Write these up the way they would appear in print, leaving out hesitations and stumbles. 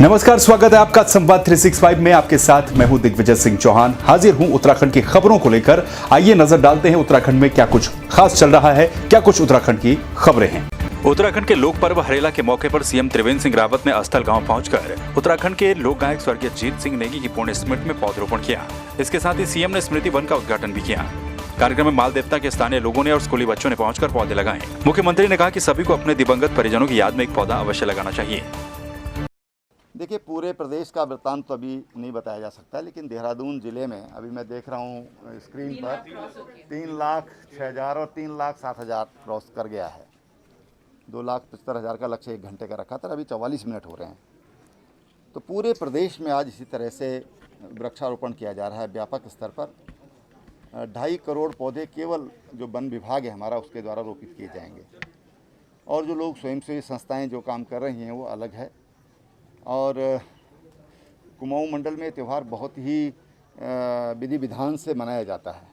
नमस्कार, स्वागत है आपका संवाद 365 में। आपके साथ मैं हूं दिग्विजय सिंह चौहान। हाजिर हूं उत्तराखंड की खबरों को लेकर। आइए नजर डालते हैं उत्तराखंड में क्या कुछ खास चल रहा है, क्या कुछ उत्तराखंड की खबरें हैं। उत्तराखंड के लोक पर्व हरेला के मौके पर सीएम त्रिवेंद्र सिंह रावत ने अस्थल गांव पहुंचकर उत्तराखंड के लोक गायक स्वर्गीय जीत सिंह नेगी की पुण्य स्मृति में पौधरोपण किया। इसके साथ ही सीएम ने स्मृति वन का उद्घाटन भी किया। कार्यक्रम में माल देवता के स्थानीय लोगों ने और स्कूली बच्चों ने पहुंचकर पौधे लगाए। मुख्यमंत्री ने कहा कि सभी को अपने दिवंगत परिजनों की याद में एक पौधा अवश्य लगाना चाहिए। देखिए, पूरे प्रदेश का वृत्तांत तो अभी नहीं बताया जा सकता, लेकिन देहरादून ज़िले में अभी मैं देख रहा हूँ स्क्रीन पर 3,06,000 और 3,07,000 क्रॉस कर गया है। 2,75,000 का लक्ष्य 1 घंटे का रखा था, अभी 44 मिनट हो रहे हैं। तो पूरे प्रदेश में आज इसी तरह से वृक्षारोपण किया जा रहा है व्यापक स्तर पर। 2.5 करोड़ पौधे केवल जो वन विभाग है हमारा उसके द्वारा रोपित किए जाएंगे, और जो लोग स्वयंसेवी संस्थाएँ जो काम कर रही हैं वो अलग है। और कुमाऊं मंडल में त्यौहार बहुत ही विधि विधान से मनाया जाता है,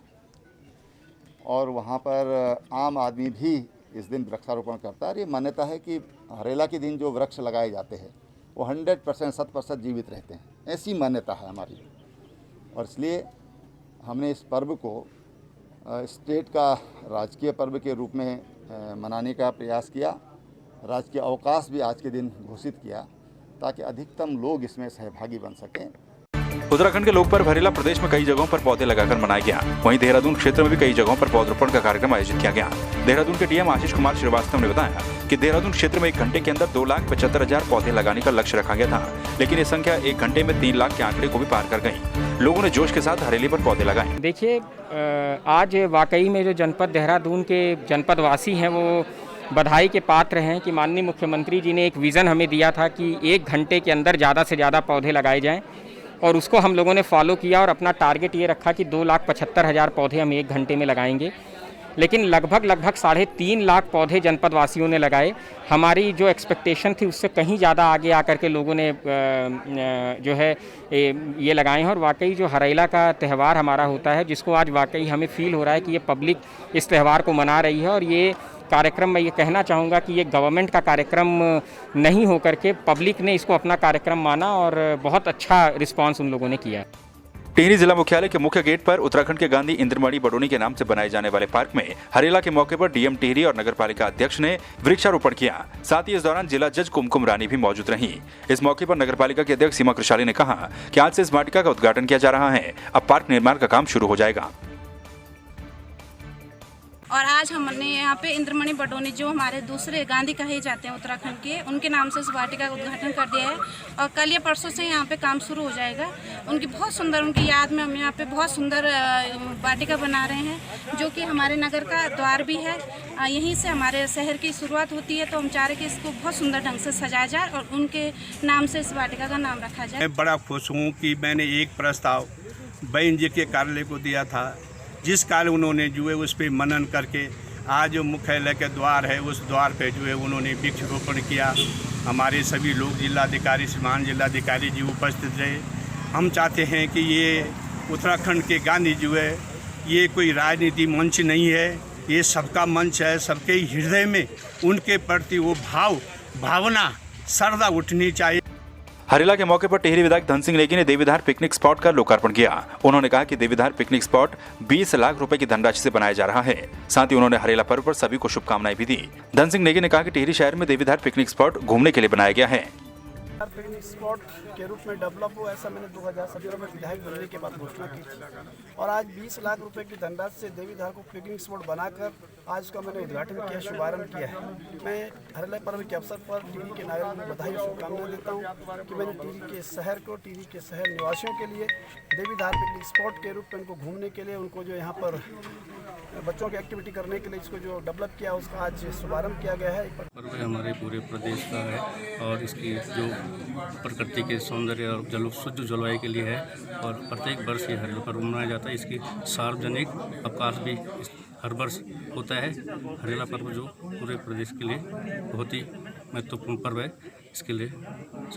और वहाँ पर आम आदमी भी इस दिन वृक्षारोपण करता है। ये मान्यता है कि हरेला के दिन जो वृक्ष लगाए जाते हैं वो 100% 100% जीवित रहते हैं, ऐसी मान्यता है हमारी। और इसलिए हमने इस पर्व को स्टेट का राजकीय पर्व के रूप में मनाने का प्रयास किया। राजकीय अवकाश भी आज के दिन घोषित किया ताकि अधिकतम लोग इसमें सहभागी बन सकें। उत्तराखंड के लोक पर्व हरेला प्रदेश में कई जगहों पर पौधे लगाकर मनाया गया। वहीं देहरादून क्षेत्र में भी कई जगहों पर पौधरोपण का कार्यक्रम आयोजित किया गया। देहरादून के डीएम आशीष कुमार श्रीवास्तव ने बताया कि देहरादून क्षेत्र में 1 घंटे के अंदर 2,75,000 पौधे लगाने का लक्ष्य रखा गया था, लेकिन ये संख्या 1 घंटे में 3 लाख के आंकड़े को भी पार कर गई। लोगों ने जोश के साथ हरेली पर पौधे लगाए। देखिए, आज वाकई में जो जनपद देहरादून के जनपद वासी हैं वो बधाई के पात्र हैं कि माननीय मुख्यमंत्री जी ने एक विज़न हमें दिया था कि 1 घंटे के अंदर ज़्यादा से ज़्यादा पौधे लगाए जाएं, और उसको हम लोगों ने फॉलो किया और अपना टारगेट ये रखा कि 2,75,000 पौधे हम 1 घंटे में लगाएंगे। लेकिन लगभग 3.5 लाख पौधे जनपद वासियों ने लगाए। हमारी जो एक्सपेक्टेशन थी उससे कहीं ज़्यादा आगे आकर के लोगों ने जो है ये लगाए हैं। और वाकई जो हरेला का त्यौहार हमारा होता है, जिसको आज वाकई हमें फील हो रहा है कि ये पब्लिक इस त्यौहार को मना रही है, और ये कार्यक्रम मैं ये कहना चाहूँगा कि ये गवर्नमेंट का कार्यक्रम नहीं होकर के पब्लिक ने इसको अपना कार्यक्रम माना, और बहुत अच्छा रिस्पांस उन लोगों ने किया। टिहरी जिला मुख्यालय के मुख्य गेट पर उत्तराखंड के गांधी इंद्रमणि बडोनी के नाम से बनाए जाने वाले पार्क में हरेला के मौके पर डीएम टिहरी और नगरपालिका अध्यक्ष ने वृक्षारोपण किया। साथ ही इस दौरान जिला जज कुमकुम रानी भी मौजूद रहीं। इस मौके पर नगरपालिका के अध्यक्ष सीमा कृशाली ने कहा कि आज से इस वाटिका का उद्घाटन किया जा रहा है। अब पार्क निर्माण का काम शुरू हो जाएगा। और आज हमने यहाँ पे इंद्रमणि बडोनी, जो हमारे दूसरे गांधी कहे जाते हैं उत्तराखंड के, उनके नाम से इस वाटिका का उद्घाटन कर दिया है। और कल या परसों से यहाँ पे काम शुरू हो जाएगा। उनकी बहुत सुंदर, उनकी याद में हम यहाँ पे बहुत सुंदर वाटिका बना रहे हैं, जो कि हमारे नगर का द्वार भी है। यहीं से हमारे शहर की शुरुआत होती है, तो हम चाह रहे कि इसको बहुत सुंदर ढंग से सजाया जाए और उनके नाम से इस वाटिका का नाम रखा जाए। मैं बड़ा खुश हूँ कि मैंने एक प्रस्ताव बहन जी के कार्यालय को दिया था, जिस कार्य उन्होंने जो है उस पर मनन करके आज जो मुख्यालय के द्वार है उस द्वार पे जो है उन्होंने वृक्षारोपण किया। हमारे सभी लोग, जिलाधिकारी, श्रीमान जिलाधिकारी जी उपस्थित रहे। हम चाहते हैं कि ये उत्तराखंड के गांधी जो है ये कोई राजनीति मंच नहीं है, ये सबका मंच है। सबके हृदय में उनके प्रति वो भावना श्रद्धा उठनी चाहिए। हरेला के मौके पर टिहरी विधायक धन सिंह नेगी ने देवीधार पिकनिक स्पॉट का लोकार्पण किया। उन्होंने कहा कि देवीधार पिकनिक स्पॉट 20 लाख रुपए की धनराशि से बनाया जा रहा है। साथ ही उन्होंने हरेला पर्व पर सभी को शुभकामनाएं भी दी। धन सिंह नेगी ने कहा कि टिहरी शहर में देवीधार पिकनिक स्पॉट घूमने के लिए बनाया गया है। पिकनिक स्पॉट के रूप में डेवलप हो, ऐसा मैंने 2017 में विधायक बनने के बाद घोषणा की थी, और आज 20 लाख रुपए की धनराशि से देवीधार को पिकनिक स्पॉट बनाकर आज उसका मैंने उद्घाटन किया, शुभारंभ किया है। मैं हरेला पर्व के अवसर पर टिहरी के नागरिकों को बधाई और शुभकामनाएं देता हूँ कि मैंने टिहरी के शहर को, टिहरी के शहर निवासियों के लिए देवीधार पिकनिक स्पॉट के रूप में उनको घूमने के लिए, उनको जो यहाँ पर बच्चों की एक्टिविटी करने के लिए इसको जो डेवलप किया उसका आज शुभारंभ किया गया है। पर्व हमारे पूरे प्रदेश का है, और इसकी जो प्रकृति के सौंदर्य और शुद्ध जलवायु के लिए है, और प्रत्येक वर्ष ये हरेला पर्व मनाया जाता है। इसकी सार्वजनिक अवकाश भी हर वर्ष होता है। हरेला पर्व जो पूरे प्रदेश के लिए बहुत ही महत्वपूर्ण पर्व है, इसके लिए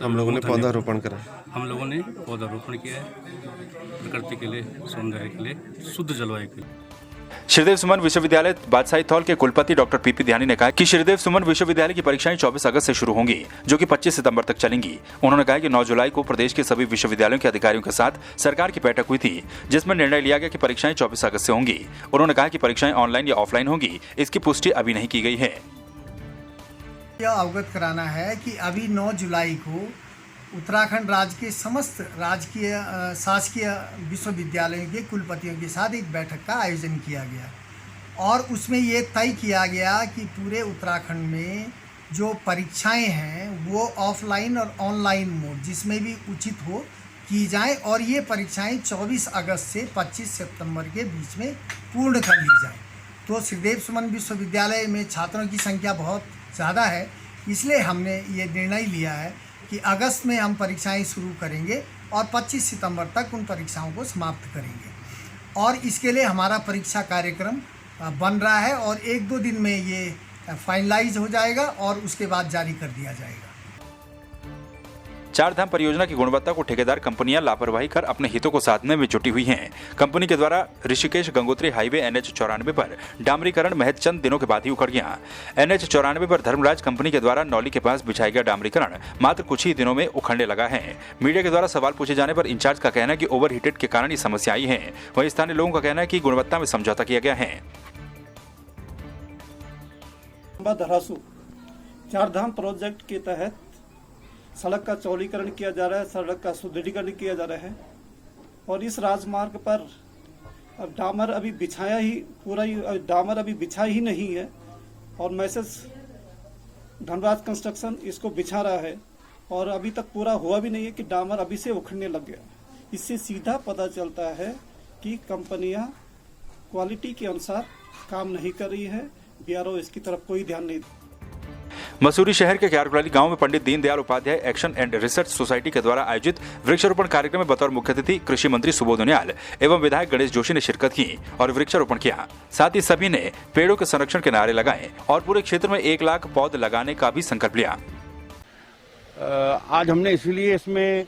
हम लोगों ने पौधारोपण करा। हम लोगों ने पौधारोपण किया है प्रकृति के लिए, सौंदर्य के लिए, शुद्ध जलवायु के लिए। श्रीदेव सुमन विश्वविद्यालय बादशाही थौल के कुलपति डॉक्टर पीपी ध्यानी ने कहा कि श्रीदेव सुमन विश्वविद्यालय की परीक्षाएं 24 अगस्त से शुरू होंगी, जो कि 25 सितंबर तक चलेंगी। उन्होंने कहा कि 9 जुलाई को प्रदेश के सभी विश्वविद्यालयों के अधिकारियों के साथ सरकार की बैठक हुई थी, जिसमें निर्णय लिया गया कि परीक्षाएं 24 अगस्त से होंगी। उन्होंने कहा कि परीक्षाएं ऑनलाइन या ऑफलाइन होंगी, इसकी पुष्टि अभी नहीं की गई है। यह अवगत कराना है कि अभी 9 जुलाई को उत्तराखंड राज्य के समस्त राजकीय शासकीय विश्वविद्यालयों के कुलपतियों के साथ एक बैठक का आयोजन किया गया और उसमें ये तय किया गया कि पूरे उत्तराखंड में जो परीक्षाएं हैं वो ऑफलाइन और ऑनलाइन मोड जिसमें भी उचित हो की जाए और ये परीक्षाएं 24 अगस्त से 25 सितंबर के बीच में पूर्ण कर ली जाए। तो श्रीदेव सुमन विश्वविद्यालय में छात्रों की संख्या बहुत ज़्यादा है, इसलिए हमने ये निर्णय लिया है कि अगस्त में हम परीक्षाएं शुरू करेंगे और 25 सितंबर तक उन परीक्षाओं को समाप्त करेंगे और इसके लिए हमारा परीक्षा कार्यक्रम बन रहा है और 1-2 दिन में ये फाइनलाइज हो जाएगा और उसके बाद जारी कर दिया जाएगा। चार धाम परियोजना की गुणवत्ता को ठेकेदार कंपनियां लापरवाही कर अपने हितों को साधने में जुटी हुई हैं। कंपनी के द्वारा ऋषिकेश गंगोत्री हाईवे NH94 पर डामरीकरण महज चंद दिनों के बाद ही उखड़ गया। NH94 पर धर्मराज कंपनी के द्वारा नौली के पास बिछाया गया डामरीकरण मात्र कुछ ही दिनों में उखड़ने लगा है। मीडिया के द्वारा सवाल पूछे जाने पर इंचार्ज का कहना है कि ओवरहीटेड के कारण ये समस्या आई है। वहीं स्थानीय लोगों का कहना है कि गुणवत्ता में समझौता किया गया है। चार धाम प्रोजेक्ट के तहत सड़क का चौड़ीकरण किया जा रहा है, सड़क का सुदृढ़ीकरण किया जा रहा है और इस राजमार्ग पर डामर अभी बिछाया ही डामर अभी बिछा ही नहीं है और मैसेज धनराज कंस्ट्रक्शन इसको बिछा रहा है और अभी तक पूरा हुआ भी नहीं है कि डामर अभी से उखड़ने लग गया। इससे सीधा पता चलता है कि कंपनियां क्वालिटी के अनुसार काम नहीं कर रही है। BRO इसकी तरफ कोई ध्यान नहीं। मसूरी शहर के क्यारकुलाली गांव में Pandit Deendayal Upadhyay action and research society के द्वारा आयोजित वृक्षारोपण कार्यक्रम में बतौर मुख्य अतिथि कृषि मंत्री सुबोध उनियाल एवं विधायक गणेश जोशी ने शिरकत की और वृक्षारोपण किया। साथ ही सभी ने पेड़ों के संरक्षण के नारे लगाए और पूरे क्षेत्र में 1 लाख पौध लगाने का भी संकल्प लिया। आज हमने इसलिए इसमें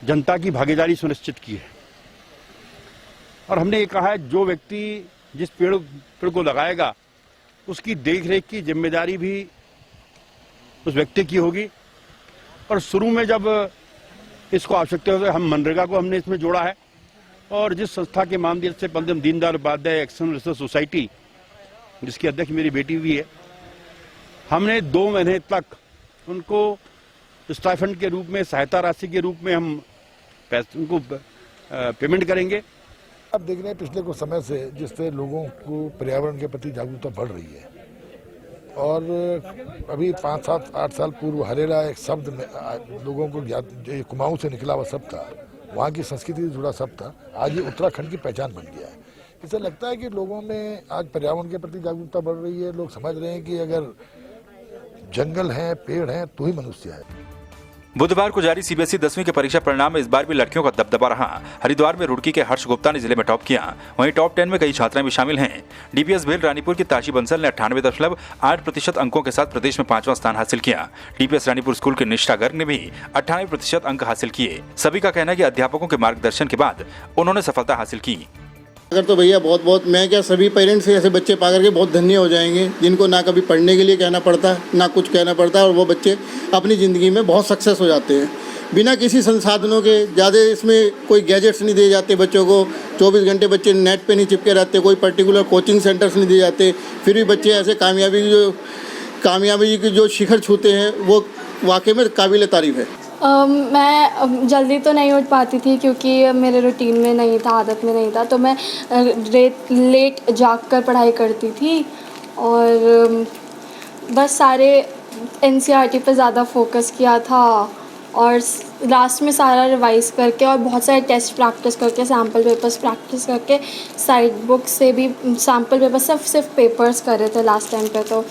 जनता की भागीदारी सुनिश्चित की है और हमने ये कहा है जो व्यक्ति जिस पेड़ को लगाएगा उसकी देखरेख की जिम्मेदारी भी उस व्यक्ति की होगी। और शुरू में जब इसको आवश्यकता हो हम मनरेगा को हमने इसमें जोड़ा है और जिस संस्था के माध्यम से Pandit Deendayal Upadhyay action research society जिसकी अध्यक्ष मेरी बेटी भी है, हमने 2 महीने तक उनको स्टाइफंड के रूप में सहायता राशि के रूप में हम उनको पेमेंट करेंगे। अब देख रहे हैं पिछले कुछ समय से जिससे लोगों को पर्यावरण के प्रति जागरूकता बढ़ रही है और अभी 5, 7, 8 साल पूर्व हरेला एक शब्द में लोगों को कुमाऊं से निकला हुआ शब्द था, वहाँ की संस्कृति से जुड़ा शब्द था, आज ये उत्तराखंड की पहचान बन गया है। इससे लगता है कि लोगों में आज पर्यावरण के प्रति जागरूकता बढ़ रही है। लोग समझ रहे हैं कि अगर जंगल है, पेड़ हैं तो ही मनुष्य है। बुधवार को जारी CBSE 10वीं के परीक्षा परिणाम में इस बार भी लड़कियों का दबदबा रहा। हरिद्वार में रुड़की के हर्ष गुप्ता ने जिले में टॉप किया, वहीं टॉप 10 में कई छात्राएं भी शामिल हैं। DPS भेल रानीपुर की ताशी बंसल ने 98.8% अंकों के साथ प्रदेश में 5वां स्थान हासिल किया। DPS रानीपुर स्कूल के निष्ठा गर्ग ने भी 98% अंक हासिल किए। सभी का कहना है कि अध्यापकों के मार्गदर्शन के बाद उन्होंने सफलता हासिल की। अगर तो भैया बहुत मैं क्या सभी पेरेंट्स ऐसे बच्चे पा करके बहुत धन्य हो जाएंगे जिनको ना कभी पढ़ने के लिए कहना पड़ता ना कुछ कहना पड़ता और वो बच्चे अपनी ज़िंदगी में बहुत सक्सेस हो जाते हैं बिना किसी संसाधनों के। ज़्यादा इसमें कोई गैजेट्स नहीं दिए जाते बच्चों को, 24 घंटे बच्चे नेट पे नहीं चिपके रहते, कोई पर्टिकुलर कोचिंग सेंटर्स नहीं दिए जाते, फिर भी बच्चे ऐसे कामयाबी की जो शिखर छूते हैं वो वाकई में काबिल तारीफ़ है। मैं जल्दी तो नहीं उठ पाती थी क्योंकि मेरे रूटीन में नहीं था, आदत में नहीं था, तो मैं लेट जाग कर पढ़ाई करती थी और बस सारे NCERT पे ज़्यादा फोकस किया था और लास्ट में सारा रिवाइज़ करके और बहुत सारे टेस्ट प्रैक्टिस करके, सैम्पल पेपर्स प्रैक्टिस करके, साइड बुक से भी सैम्पल पेपर सिर्फ पेपर्स कर रहे थे लास्ट टाइम पे। तो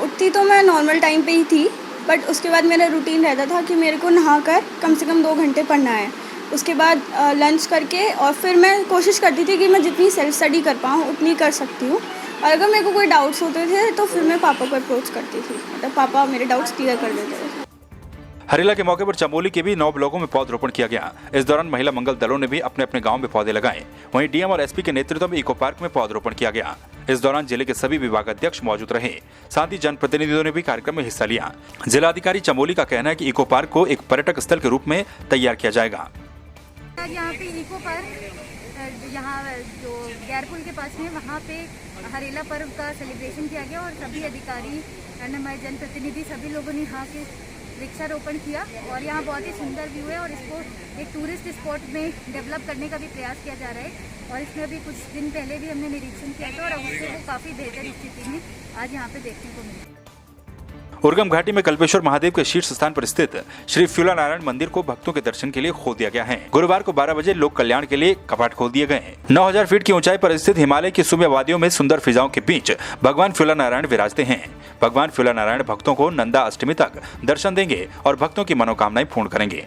उठती तो मैं नॉर्मल टाइम पे ही थी, बट उसके बाद मेरा रूटीन रहता था कि मेरे को नहाकर कम से कम 2 घंटे पढ़ना है, उसके बाद लंच करके और फिर मैं कोशिश करती थी कि मैं जितनी सेल्फ स्टडी कर पाऊँ उतनी कर सकती हूँ और अगर मेरे को कोई डाउट्स होते थे तो फिर मैं पापा को अप्रोच करती थी, मतलब पापा मेरे डाउट्स क्लियर कर देते थे। हरेला के मौके पर चमोली के भी 9 ब्लॉकों में पौधरोपण किया गया। इस दौरान महिला मंगल दलों ने भी अपने अपने गांव में पौधे लगाए। वहीं डीएम और एसपी के नेतृत्व में इको पार्क में पौधरोपण किया गया। इस दौरान जिले के सभी विभागाध्यक्ष मौजूद रहे, साथ ही जनप्रतिनिधियों ने भी कार्यक्रम में हिस्सा लिया। जिलाधिकारी चमोली का कहना है कि इको पार्क को एक पर्यटक स्थल के रूप में तैयार किया जाएगा। यहाँ पे इको पार्क, यहाँ जो गैरपुल के पास में, वहाँ पे हरेला पर्व का सेलिब्रेशन किया गया और सभी अधिकारी, हमारे जनप्रतिनिधि, सभी लोगों ने यहाँ के वृक्षारोपण किया और यहाँ बहुत ही सुंदर व्यू है और इसको एक टूरिस्ट स्पॉट में डेवलप करने का भी प्रयास किया जा रहा है। और इसमें भी कुछ दिन पहले भी हमने निरीक्षण किया था और उससे वो काफ़ी बेहतर स्थिति में आज यहाँ पे देखने को मिली। उर्गम घाटी में कल्पेश्वर महादेव के शीर्ष स्थान पर स्थित श्री फ्यूला नारायण मंदिर को भक्तों के दर्शन के लिए खोल दिया गया है। गुरुवार को 12 बजे लोक कल्याण के लिए कपाट खोल दिए गए। 9000 फीट की ऊंचाई पर स्थित हिमालय की सुम्य वादियों में सुंदर फिजाओं के बीच भगवान फ्यूला नारायण विराजते हैं। भगवान फ्यूला नारायण भक्तों को नंदा अष्टमी तक दर्शन देंगे और भक्तों की मनोकामनाएं पूर्ण करेंगे।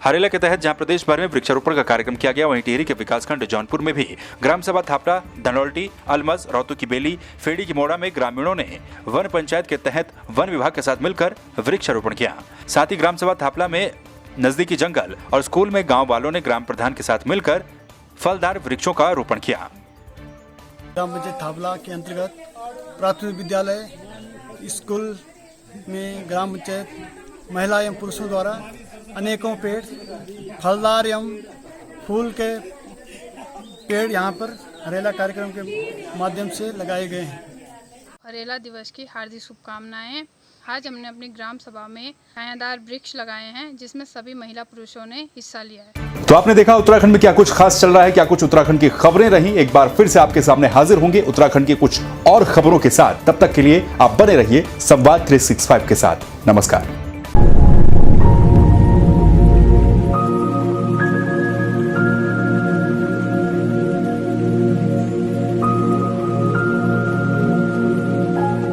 हरेला के तहत जहां प्रदेश भर में वृक्षारोपण का कार्यक्रम किया गया, वहीं टिहरी के विकासखंड जौनपुर में भी ग्राम सभा थापड़ा, धनौल्टी, अलमज, रौतू की बेली, फेड़ी की मोड़ा में ग्रामीणों ने वन पंचायत के तहत वन विभाग के साथ मिलकर वृक्षारोपण किया। साथ ही ग्राम सभा थापड़ा में नजदीकी जंगल और स्कूल में गाँव वालों ने ग्राम प्रधान के साथ मिलकर फलदार वृक्षों का रोपण किया। ग्राम पंचायत थापड़ा के अंतर्गत प्राथमिक विद्यालय, स्कूल में ग्राम पंचायत महिला एवं पुरुषों द्वारा अनेकों पेड़, फलदार एवं फूल के पेड़ यहाँ पर हरेला कार्यक्रम के माध्यम से लगाए गए हैं। हरेला दिवस की हार्दिक शुभकामनाएं। आज हमने अपनी ग्राम सभा में छायादार वृक्ष लगाए हैं, जिसमें सभी महिला पुरुषों ने हिस्सा लिया है। तो आपने देखा उत्तराखंड में क्या कुछ खास चल रहा है, क्या कुछ उत्तराखंड की खबरें रही। एक बार फिर से आपके सामने हाजिर होंगे उत्तराखंड की कुछ और खबरों के साथ। तब तक के लिए आप बने रहिए संवाद 365 के साथ। नमस्कार।